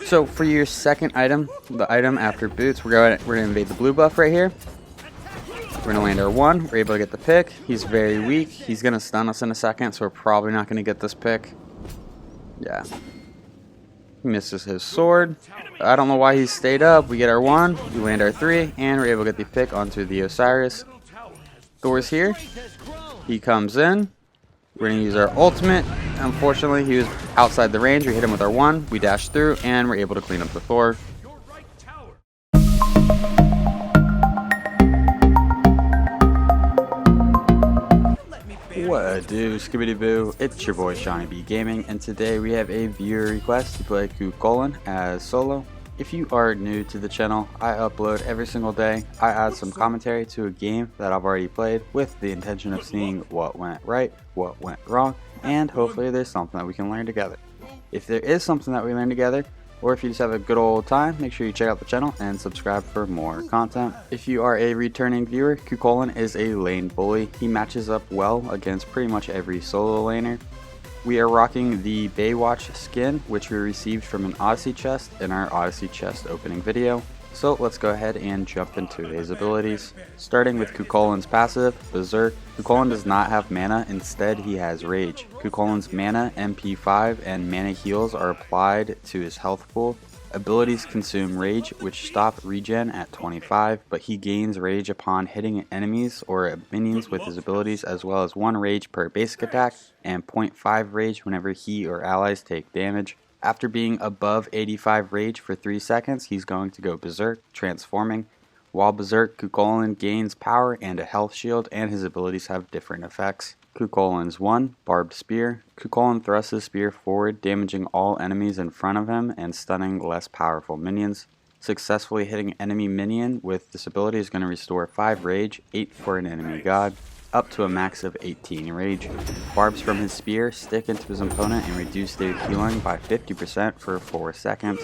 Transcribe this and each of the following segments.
So for your second item, the item after boots, we're gonna invade the blue buff right here. We're gonna land our 1. We're able to get the pick. He's very weak. He's gonna stun us in a second, so we're probably not gonna get this pick. Yeah. He misses his sword. I don't know why he stayed up. We get our 1. We land our 3, and we're able to get the pick onto the Osiris. Thor's here. He comes in. We're going to use our ultimate. Unfortunately, he was outside the range. We hit him with our 1. We dash through, and we're able to clean up the Thor. What a do, Skibbity Boo. It's your boy Shawnee B Gaming, and today we have a viewer request to play Kukulkan as solo. If you are new to the channel, I upload every single day. I add some commentary to a game that I've already played with the intention of seeing what went right, what went wrong, and hopefully there's something that we can learn together. If there is something that we learn together, or if you just have a good old time, make sure you check out the channel and subscribe for more content. If you are a returning viewer, Kukulkan is a lane bully. He matches up well against pretty much every solo laner. We are rocking the Baywatch skin, which we received from an Odyssey chest in our Odyssey chest opening video. So let's go ahead and jump into his abilities. Starting with Kukulkan's passive, Berserk. Kukulkan does not have mana, instead he has Rage. Kukulkan's mana, MP5, and mana heals are applied to his health pool. Abilities consume Rage, which stop regen at 25, but he gains Rage upon hitting enemies or minions with his abilities, as well as 1 Rage per basic attack, and 0.5 Rage whenever he or allies take damage. After being above 85 Rage for 3 seconds, he's going to go Berserk, transforming. While Berserk, Kukulkan gains power and a health shield, and his abilities have different effects. Kukulkan's 1, Barbed Spear. Kukulkan thrusts his spear forward, damaging all enemies in front of him and stunning less powerful minions. Successfully hitting enemy minion with this ability is going to restore 5 Rage, 8 for an enemy god, up to a max of 18 Rage. Barbs from his spear stick into his opponent and reduce their healing by 50% for 4 seconds.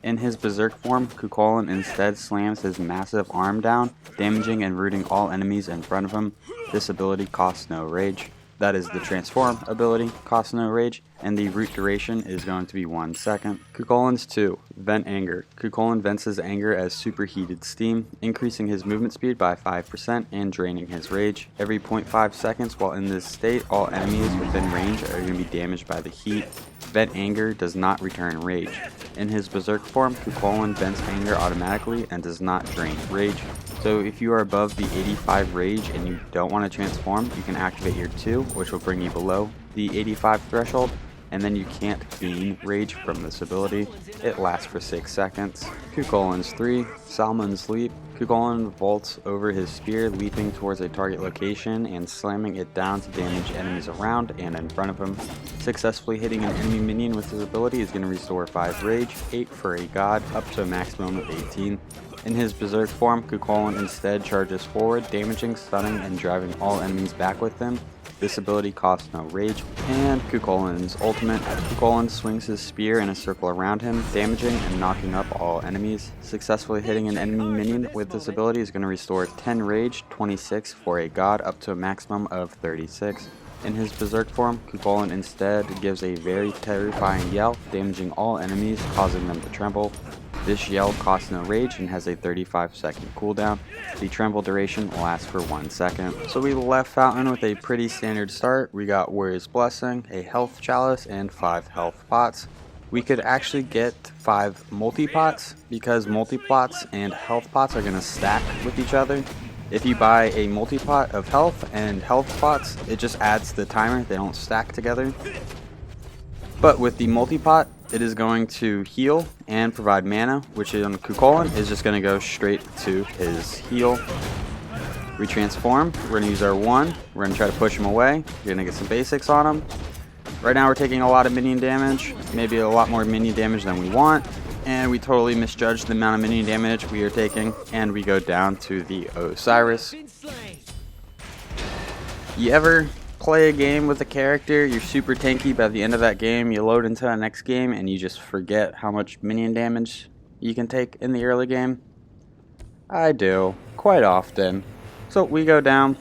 In his Berserk form, Kukulkan instead slams his massive arm down, damaging and rooting all enemies in front of him. This ability costs no Rage. That is the Transform ability, costs no Rage, and the root duration is going to be 1 second. Kukulkan's 2, Vent Anger. Kukulkan vents his anger as superheated steam, increasing his movement speed by 5% and draining his Rage. Every 0.5 seconds while in this state, all enemies within range are going to be damaged by the heat. Vent Anger does not return Rage. In his Berserk form, Kukulkan vents anger automatically and does not drain Rage. So if you are above the 85 Rage and you don't want to transform, you can activate your 2, which will bring you below the 85 threshold, and then you can't gain Rage from this ability. It lasts for 6 seconds. Kukulkan's 3, Salmon's Leap. Kukulkan vaults over his spear, leaping towards a target location and slamming it down to damage enemies around and in front of him. Successfully hitting an enemy minion with his ability is going to restore 5 Rage, 8 for a god, up to a maximum of 18. In his Berserk form, Kukulkan instead charges forward, damaging, stunning, and driving all enemies back with him. This ability costs no Rage. And Kukulkan's ultimate. Kukulkan swings his spear in a circle around him, damaging and knocking up all enemies. Successfully hitting an enemy minion with this ability is going to restore 10 Rage, 26 for a god, up to a maximum of 36. In his Berserk form, Kukulkan instead gives a very terrifying yell, damaging all enemies, causing them to tremble. This yell costs no Rage and has a 35-second cooldown. The tremble duration lasts for 1 second. So we left Fountain with a pretty standard start. We got Warrior's Blessing, a health chalice, and 5 health pots. We could actually get 5 multi-pots because multi-pots and health pots are going to stack with each other. If you buy a multi-pot of health and health pots, it just adds the timer. They don't stack together. But with the multi-pot, it is going to heal and provide mana, which on Kukulkan is just going to go straight to his heal. We transform. We're going to use our 1. We're going to try to push him away. We're going to get some basics on him. Right now we're taking a lot of minion damage, maybe a lot more minion damage than we want, and we totally misjudged the amount of minion damage we are taking, and we go down to the Osiris. You ever play a game with a character, you're super tanky, by the end of that game you load into the next game and you just forget how much minion damage you can take in the early game? I do, quite often. So we go down,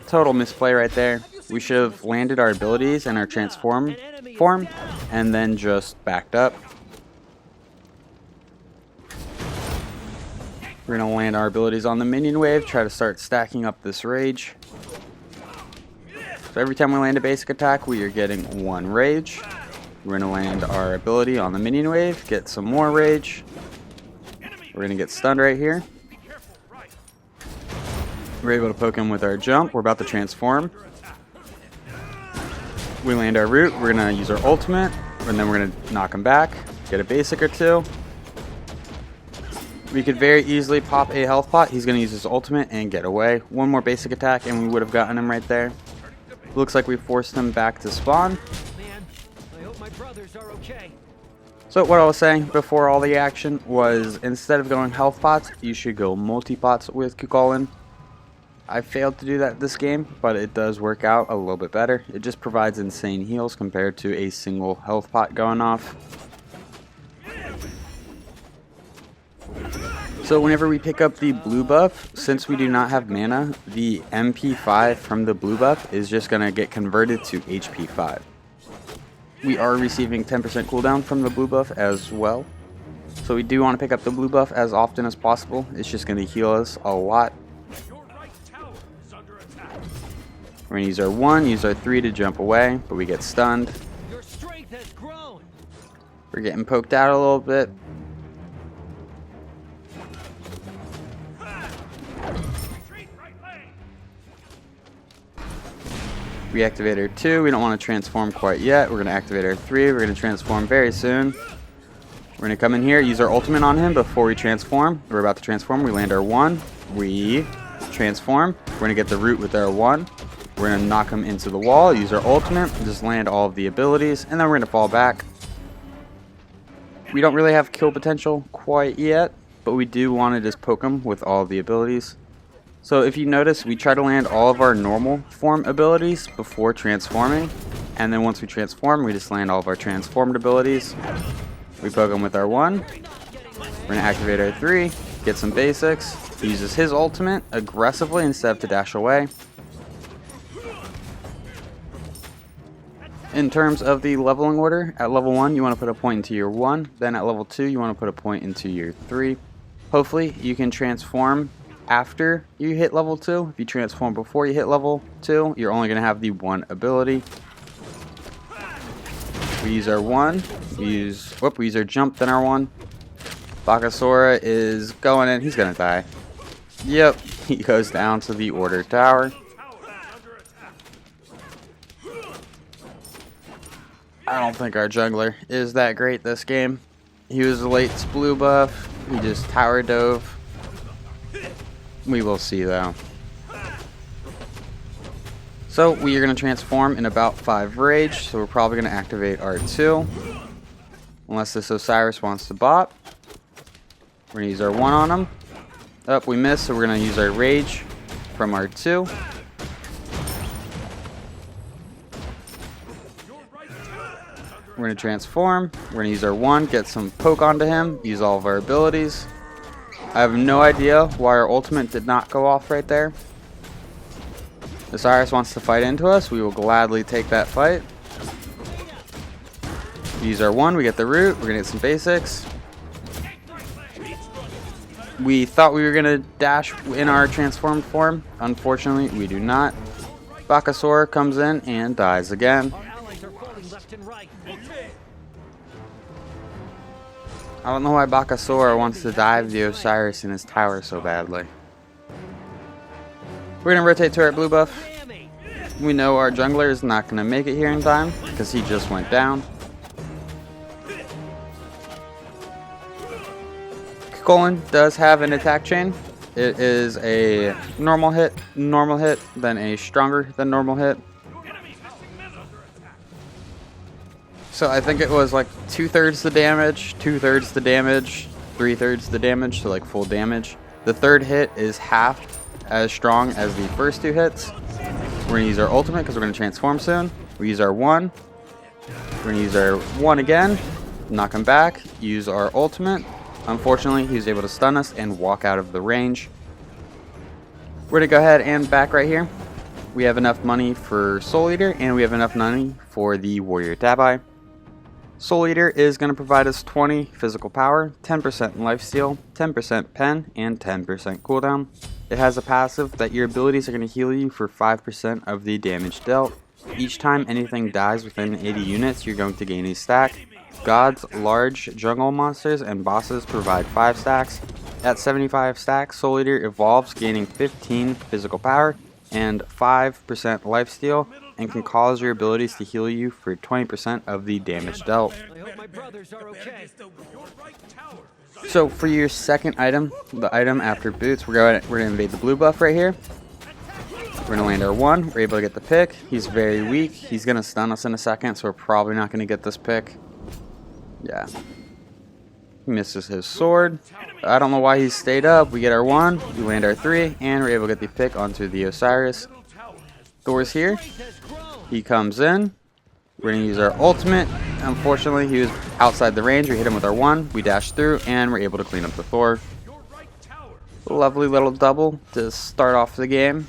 total misplay right there. We should have landed our abilities and our transform form, and then just backed up. We're going to land our abilities on the minion wave, try to start stacking up this rage. So every time we land a basic attack, we are getting 1 rage. We're going to land our ability on the minion wave, get some more rage. We're going to get stunned right here. We're able to poke him with our jump. We're about to transform. We land our root. We're going to use our ultimate, and then we're going to knock him back, get a basic or 2. We could very easily pop a health pot. He's going to use his ultimate and get away. 1 more basic attack and we would have gotten him right there. Looks like we forced him back to spawn. Man, I hope my brothers are okay. So what I was saying before all the action was, instead of going health pots, you should go multi-pots with Kukulkan. I failed to do that this game, but it does work out a little bit better. It just provides insane heals compared to a single health pot going off. So whenever we pick up the blue buff, since we do not have mana, the MP5 from the blue buff is just going to get converted to HP5. We are receiving 10% cooldown from the blue buff as well. So we do want to pick up the blue buff as often as possible. It's just going to heal us a lot. We're going to use our 1, use our 3 to jump away, but we get stunned. Your strength has grown. We're getting poked out a little bit. We activate our 2. We don't want to transform quite yet. We're going to activate our 3. We're going to transform very soon. We're going to come in here, use our ultimate on him before we transform. We're about to transform. We land our 1. We transform. We're going to get the root with our 1. We're going to knock him into the wall, use our ultimate, just land all of the abilities, and then we're going to fall back. We don't really have kill potential quite yet, but we do want to just poke him with all of the abilities. So if you notice, we try to land all of our normal form abilities before transforming, and then once we transform, we just land all of our transformed abilities. We poke him with our 1. We're going to activate our 3, get some basics. He uses his ultimate aggressively instead of to dash away. In terms of the leveling order, at level 1 you want to put a point into your 1, then at level 2 you want to put a point into your 3. Hopefully you can transform after you hit level 2. If you transform before you hit level 2, you're only going to have the 1 ability. We use our 1, we use our jump, then our 1. Bakasura is going in, he's going to die. Yep, he goes down to the order tower. I don't think our jungler is that great this game. He was a late blue buff. He just tower dove. We will see though. So we are going to transform in about 5 rage. So we're probably going to activate our 2. Unless this Osiris wants to bot. We're going to use our 1 on him. Oh, we missed, so we're going to use our rage from our 2. We're going to transform. We're going to use our 1, get some poke onto him, use all of our abilities. I have no idea why our ultimate did not go off right there. Osiris wants to fight into us. We will gladly take that fight. Use our 1, we get the root. We're going to get some basics. We thought we were going to dash in our transformed form. Unfortunately, we do not. Bakasura comes in and dies again. I don't know why Bakasura wants to dive the Osiris in his tower so badly. We're going to rotate to our blue buff. We know our jungler is not going to make it here in time because he just went down. Chulainn does have an attack chain. It is a normal hit, then a stronger than normal hit. So I think it was like 2/3 the damage, 2/3 the damage, 3/3 the damage, so like full damage. The 3rd hit is half as strong as the first 2 hits. We're going to use our ultimate because we're going to transform soon. We use our 1. We're going to use our 1 again, knock him back, use our ultimate. Unfortunately, he was able to stun us and walk out of the range. We're going to go ahead and back right here. We have enough money for Soul Eater and we have enough money for the Warrior Tabi. Soul Eater is going to provide us 20 physical power, 10% lifesteal, 10% pen, and 10% cooldown. It has a passive that your abilities are going to heal you for 5% of the damage dealt. Each time anything dies within 80 units, you're going to gain a stack. Gods, large jungle monsters, and bosses provide 5 stacks. At 75 stacks, Soul Eater evolves, gaining 15 physical power and 5% lifesteal, and can cause your abilities to heal you for 20% of the damage dealt. I hope my brothers are okay. So for your second item, the item after boots, we're gonna invade the blue buff right here. We're gonna land our 1. We're able to get the pick. He's very weak. He's gonna stun us in a second, so we're probably not gonna get this pick. Yeah. He misses his sword. I don't know why he stayed up. We get our 1. We land our 3, and we're able to get the pick onto the Osiris. Thor's here. He comes in. We're going to use our ultimate. Unfortunately, he was outside the range. We hit him with our 1. We dash through, and we're able to clean up the Thor. Lovely little double to start off the game.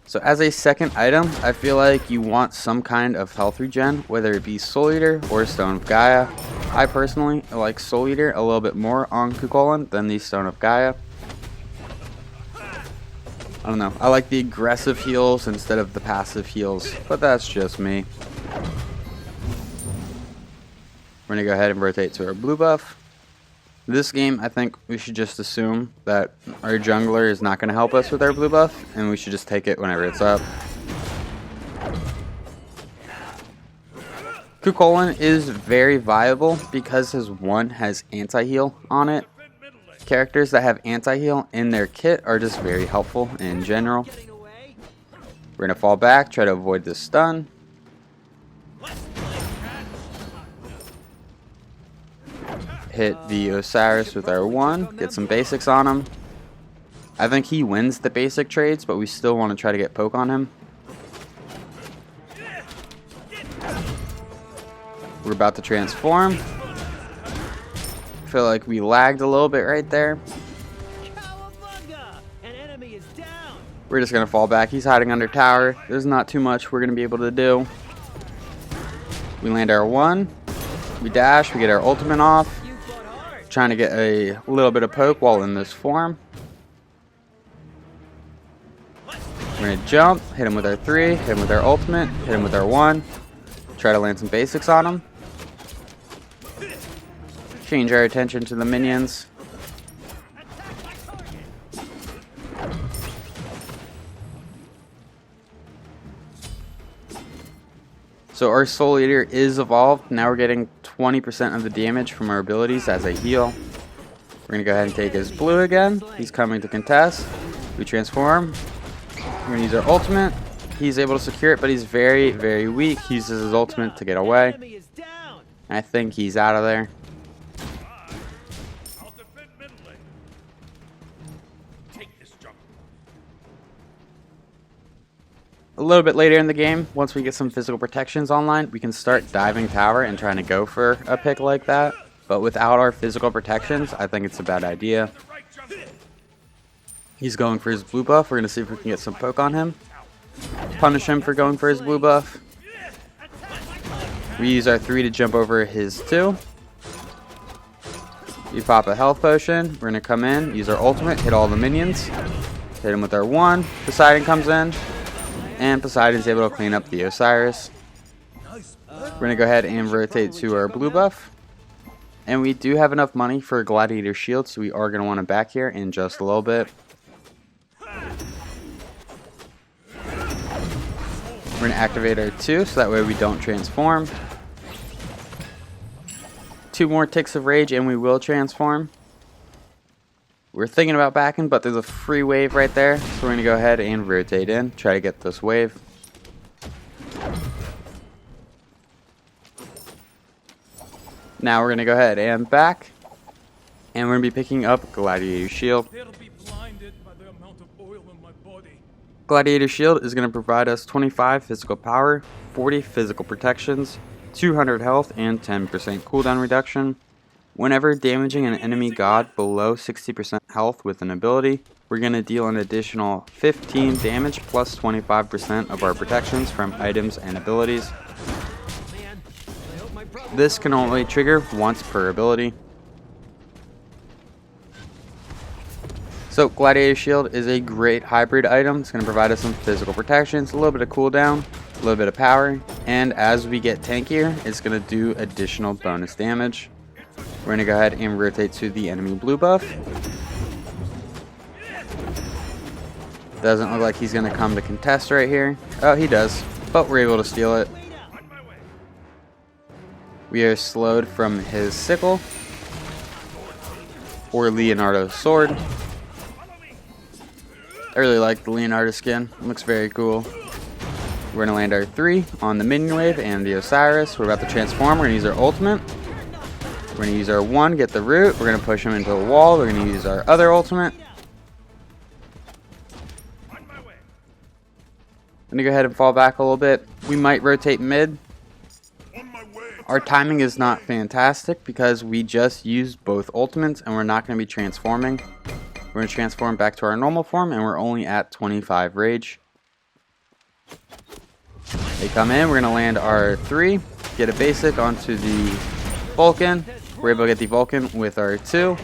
So as a second item, I feel like you want some kind of health regen, whether it be Soul Eater or Stone of Gaia. I personally like Soul Eater a little bit more on Kukulkan than the Stone of Gaia. I don't know. I like the aggressive heals instead of the passive heals, but that's just me. We're going to go ahead and rotate to our blue buff. This game, I think we should just assume that our jungler is not going to help us with our blue buff, and we should just take it whenever it's up. Kukulkan is very viable because his 1 has anti-heal on it. Characters that have anti-heal in their kit are just very helpful in general. We're going to fall back, try to avoid this stun. Hit the Osiris with our 1, get some basics on him. I think he wins the basic trades, but we still want to try to get poke on him. We're about to transform. I feel like we lagged a little bit right there. We're just going to fall back. He's hiding under tower. There's not too much we're going to be able to do. We land our 1. We dash. We get our ultimate off. Trying to get a little bit of poke while in this form. We're going to jump. Hit him with our 3. Hit him with our ultimate. Hit him with our 1. Try to land some basics on him. Change our attention to the minions. So our Soul Eater is evolved. Now we're getting 20% of the damage from our abilities as a heal. We're going to go ahead and take his blue again. He's coming to contest. We transform. We're going to use our ultimate. He's able to secure it, but he's very, very weak. He uses his ultimate to get away. I think he's out of there. A little bit later in the game, once we get some physical protections online, we can start diving tower and trying to go for a pick like that. But without our physical protections, I think it's a bad idea. He's going for his blue buff. We're going to see if we can get some poke on him. Punish him for going for his blue buff. We use our 3 to jump over his 2. We pop a health potion. We're going to come in, use our ultimate, hit all the minions. Hit him with our 1. Poseidon comes in. And Poseidon's able to clean up the Osiris. We're going to go ahead and rotate to our blue buff. And we do have enough money for a Gladiator shield, so we are going to want to back here in just a little bit. We're going to activate our 2, so that way we don't transform. 2 more ticks of rage and we will transform. We're thinking about backing, but there's a free wave right there. So we're going to go ahead and rotate in. Try to get this wave. Now we're going to go ahead and back. And we're going to be picking up Gladiator Shield. Gladiator Shield is going to provide us 25 physical power, 40 physical protections, 200 health, and 10% cooldown reduction. Whenever damaging an enemy god below 60% health with an ability, we're going to deal an additional 15 damage plus 25% of our protections from items and abilities. This can only trigger once per ability. So Gladiator Shield is a great hybrid item. It's going to provide us some physical protections, a little bit of cooldown, a little bit of power, and as we get tankier, it's going to do additional bonus damage. We're going to go ahead and rotate to the enemy blue buff. Doesn't look like he's going to come to contest right here. Oh, he does, but we're able to steal it. We are slowed from his sickle, or Leonardo's sword. I really like the Leonardo skin. It looks very cool. We're going to land our 3 on the minion wave and the Osiris. We're about to transform. We're going to use our ultimate. We're going to use our 1, get the root. We're going to push him into a wall. We're going to use our other ultimate. I'm going to go ahead and fall back a little bit. We might rotate mid. Our timing is not fantastic because we just used both ultimates and we're not going to be transforming. We're going to transform back to our normal form and we're only at 25 rage. They come in, we're going to land our 3, get a basic onto the Vulcan. We're able to get the Vulcan with our 2.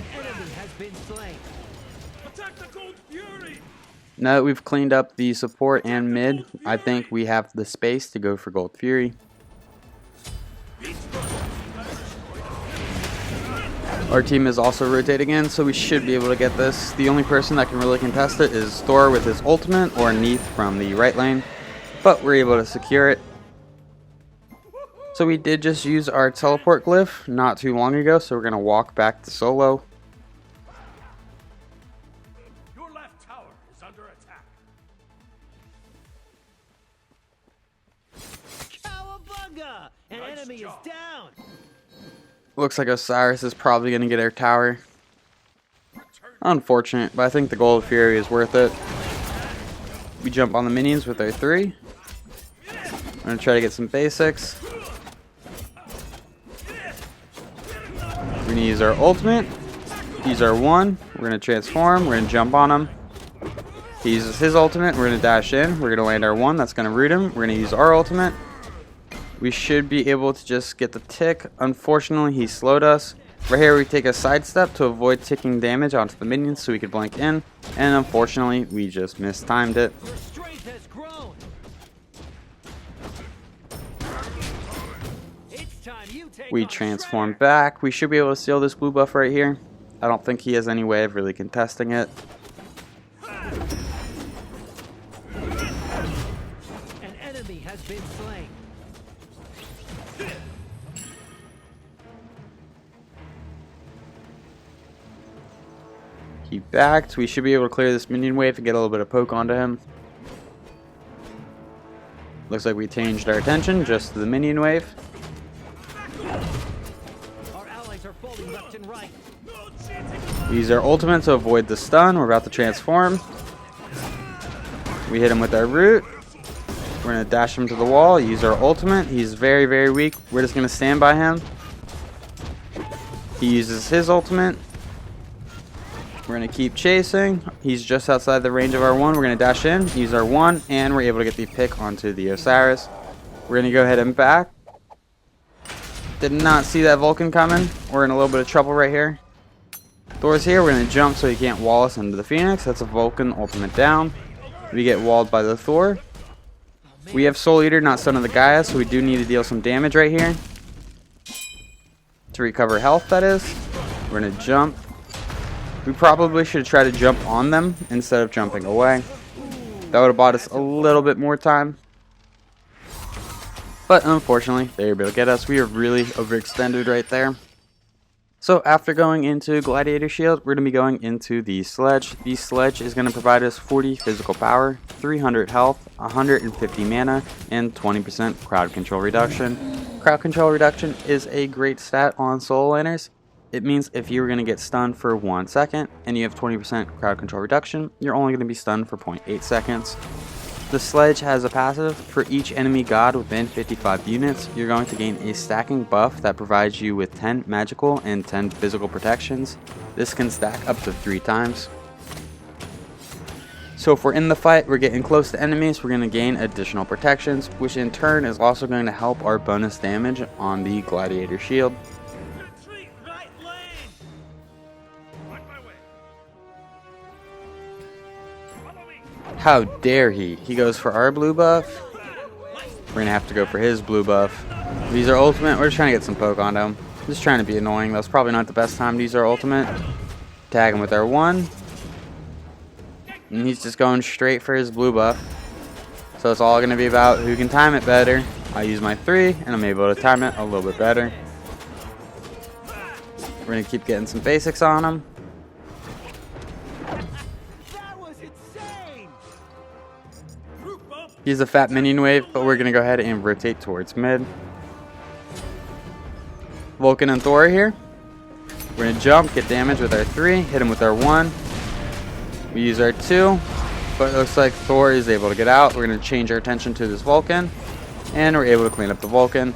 Now that we've cleaned up the support and mid, I think we have the space to go for Gold Fury. Our team is also rotating in, so we should be able to get this. The only person that can really contest it is Thor with his ultimate or Neith from the right lane, but we're able to secure it. So we did just use our teleport glyph not too long ago, so we're going to walk back to solo. Your left tower is under attack. Cowabunga! An enemy is down. Looks like Osiris is probably going to get our tower. Unfortunate, but I think the Gold Fury is worth it. We jump on the minions with our 3. I'm going to try to get some basics. We're going to use our ultimate. Use our 1. We're going to transform. We're going to jump on him. He uses his ultimate. We're going to dash in. We're going to land our 1. That's going to root him. We're going to use our ultimate. We should be able to just get the tick. Unfortunately, he slowed us. Right here, we take a sidestep to avoid ticking damage onto the minions so we could blank in. And unfortunately, we just mistimed it. We transform back. We should be able to steal this blue buff right here. I don't think he has any way of really contesting it. An enemy has been slain. He backed. We should be able to clear this minion wave and get a little bit of poke onto him. Looks like we changed our attention just to the minion wave. Our allies are folding left and right. We use our ultimate to avoid the stun. We're about to transform. We hit him with our root. We're going to dash him to the wall. Use our ultimate. He's very, very weak. We're just going to stand by him. He uses his ultimate. We're going to keep chasing. He's just outside the range of our 1. We're going to dash in, use our 1, and we're able to get the pick onto the Osiris. We're going to go ahead and back. Did not see that Vulcan coming. We're in a little bit of trouble right here. Thor's here. We're going to jump so he can't wall us into the Phoenix. That's a Vulcan ultimate down. We get walled by the Thor. We have Soul Eater, not Son of the Gaia, so we do need to deal some damage right here. To recover health, that is. We're going to jump. We probably should try to jump on them instead of jumping away. That would have bought us a little bit more time. But unfortunately, they were able to get us. We are really overextended right there. So after going into Gladiator Shield, we're going to be going into the Sledge. The Sledge is going to provide us 40 physical power, 300 health, 150 mana, and 20% crowd control reduction. Crowd control reduction is a great stat on solo laners. It means if you're going to get stunned for 1 second and you have 20% crowd control reduction, you're only going to be stunned for 0.8 seconds. The Sledge has a passive. For each enemy god within 55 units, you're going to gain a stacking buff that provides you with 10 magical and 10 physical protections. This can stack up to 3 times. So if we're in the fight, we're getting close to enemies, we're going to gain additional protections, which in turn is also going to help our bonus damage on the Gladiator shield. Retreat right lane. On my way. Follow me. How dare he? He goes for our blue buff. We're going to have to go for his blue buff. These are ultimate. We're just trying to get some poke on him. Just trying to be annoying. That's probably not the best time to use our ultimate. Tag him with our 1. And he's just going straight for his blue buff. So it's all going to be about who can time it better. I use my 3, and I'm able to time it a little bit better. We're going to keep getting some basics on him. That was insane. He's a fat minion wave, but we're going to go ahead and rotate towards mid. Vulcan and Thor here. We're going to jump, get damage with our 3, hit him with our 1. We use our 2, but it looks like Thor is able to get out. We're going to change our attention to this Vulcan, and we're able to clean up the Vulcan.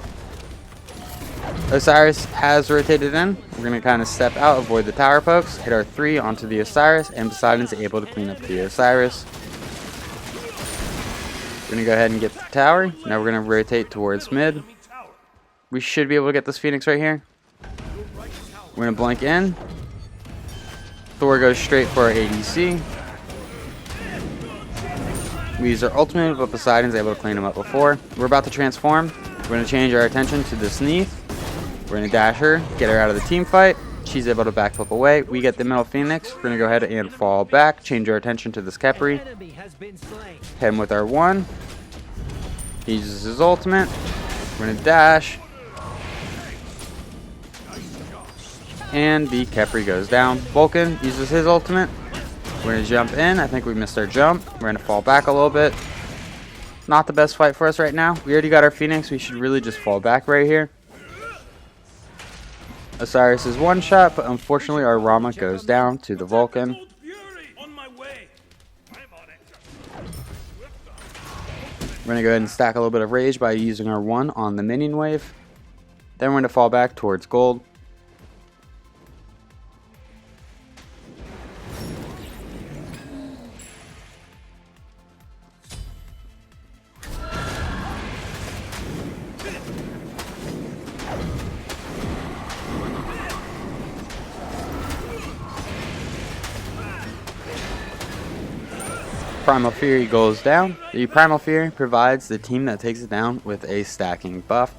Osiris has rotated in. We're going to kind of step out, avoid the tower pokes, hit our 3 onto the Osiris, and Poseidon's able to clean up the Osiris. We're going to go ahead and get the tower. Now we're going to rotate towards mid. We should be able to get this Phoenix right here. We're going to blink in. Thor goes straight for our ADC. We use our ultimate, but Poseidon's able to clean him up before. We're about to transform. We're going to change our attention to this Neath. We're going to dash her, get her out of the team fight. She's able to backflip away. We get the middle Phoenix. We're going to go ahead and fall back, change our attention to this Khepri. Enemy has been slain. Hit him with our 1. He uses his ultimate. We're going to dash. And the Khepri goes down. Vulcan uses his ultimate. We're going to jump in. I think we missed our jump. We're going to fall back a little bit. Not the best fight for us right now. We already got our Phoenix. We should really just fall back right here. Osiris is one shot, but unfortunately our Rama goes down to the Vulcan. We're going to go ahead and stack a little bit of rage by using our 1 on the minion wave. Then we're going to fall back towards gold. Primal Fury goes down. The Primal Fury provides the team that takes it down with a stacking buff.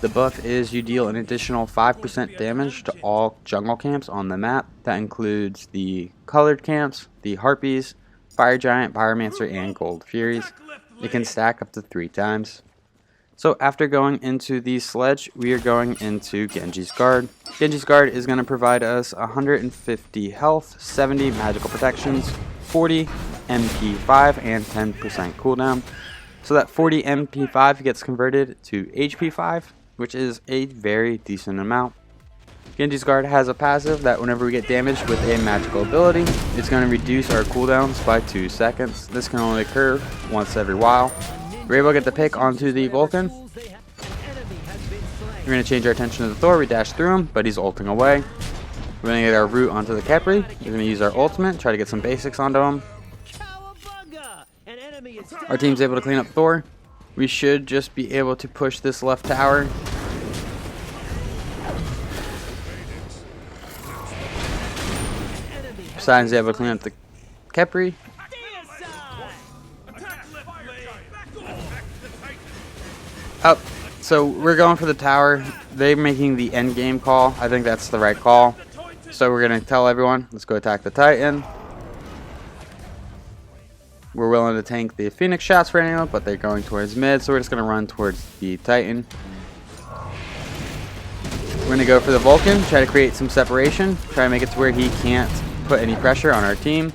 The buff is you deal an additional 5% damage to all jungle camps on the map. That includes the colored camps, the Harpies, Fire Giant, Pyromancer, and Gold Furies. It can stack up to 3 times. So after going into the Sledge, we are going into Genji's Guard. Genji's Guard is going to provide us 150 health, 70 magical protections, 40 MP5, and 10% cooldown. So that 40 MP5 gets converted to HP5, which is a very decent amount. Genji's Guard has a passive that whenever we get damaged with a magical ability, it's going to reduce our cooldowns by 2 seconds. This can only occur once every while. We're able to get the pick onto the Vulcan. We're going to change our attention to the Thor. We dash through him, but he's ulting away. We're going to get our root onto the Khepri. We're going to use our ultimate, try to get some basics onto him. Our team's able to clean up Thor. We should just be able to push this left tower. Poseidon's able to clean up the Khepri. Up. So we're going for the tower. They're making the end game call. I think that's the right call. So we're going to tell everyone, let's go attack the Titan. We're willing to tank the Phoenix shots for anyone, but they're going towards mid, so we're just going to run towards the Titan. We're going to go for the Vulcan, try to create some separation, try to make it to where he can't put any pressure on our team.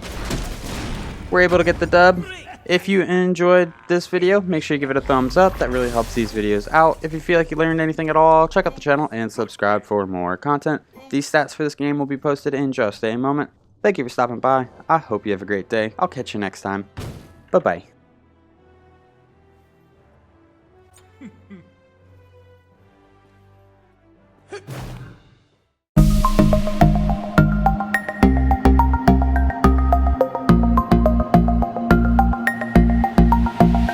We're able to get the dub. If you enjoyed this video, make sure you give it a thumbs up. That really helps these videos out. If you feel like you learned anything at all, check out the channel and subscribe for more content. These stats for this game will be posted in just a moment. Thank you for stopping by. I hope you have a great day. I'll catch you next time. Bye-bye.